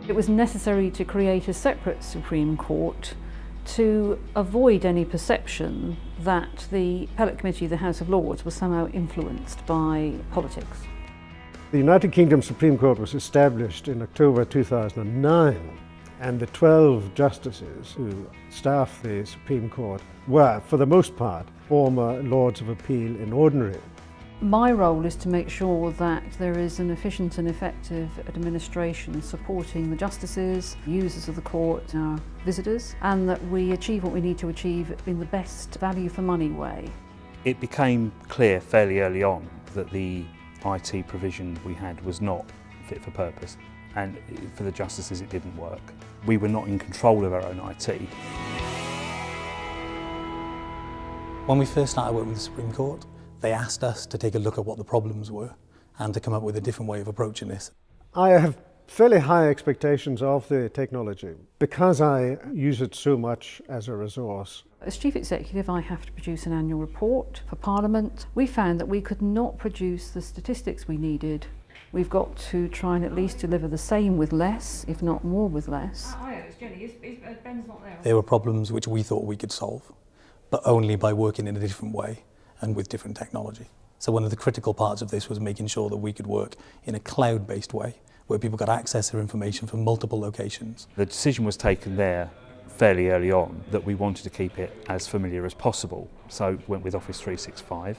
It was necessary to create a separate Supreme Court to avoid any perception that the Appellate Committee of the House of Lords was somehow influenced by politics. The United Kingdom Supreme Court was established in October 2009, and the 12 justices who staff the Supreme Court were, for the most part, former Lords of Appeal in ordinary. My role is to make sure that there is an efficient and effective administration supporting the justices, users of the court, our visitors, and that we achieve what we need to achieve in the best value for money way. It became clear fairly early on that the IT provision we had was not fit for purpose, and for the justices it didn't work. We were not in control of our own IT. When we first started working with the Supreme Court, they asked us to take a look at what the problems were and to come up with a different way of approaching this. I have fairly high expectations of the technology because I use it so much as a resource. As Chief Executive, I have to produce an annual report for Parliament. We found that we could not produce the statistics we needed. We've got to try and at least deliver the same with less, if not more with less. It's Jenny. Ben's not there. There were problems which we thought we could solve, but only by working in a different way and with different technology. So one of the critical parts of this was making sure that we could work in a cloud-based way where people got access to information from multiple locations. The decision was taken there fairly early on that we wanted to keep it as familiar as possible, so went with Office 365.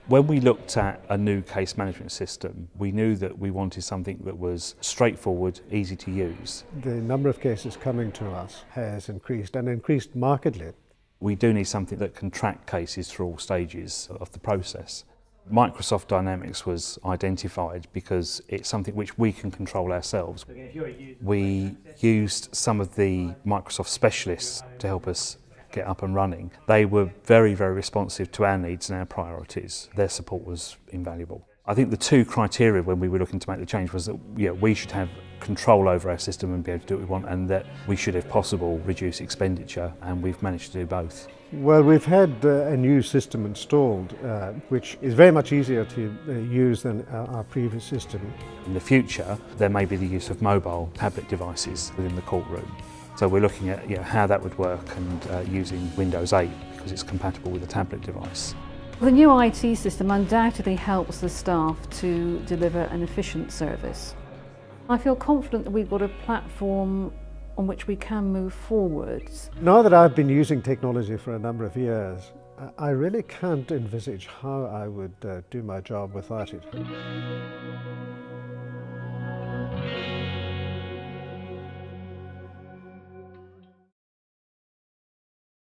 When we looked at a new case management system, we knew that we wanted something that was straightforward, easy to use. The number of cases coming to us has increased, and increased markedly. We do need something that can track cases through all stages of the process. Microsoft Dynamics was identified because it's something which we can control ourselves. We used some of the Microsoft specialists to help us get up and running. They were very, very responsive to our needs and our priorities. Their support was invaluable. I think the two criteria when we were looking to make the change was that we should have control over our system and be able to do what we want, and that we should, if possible, reduce expenditure, and we've managed to do both. Well, we've had a new system installed, which is very much easier to use than our previous system. In the future, there may be the use of mobile tablet devices within the courtroom. So we're looking at how that would work, and using Windows 8 because it's compatible with a tablet device. The new IT system undoubtedly helps the staff to deliver an efficient service. I feel confident that we've got a platform on which we can move forwards. Now that I've been using technology for a number of years, I really can't envisage how I would do my job without it.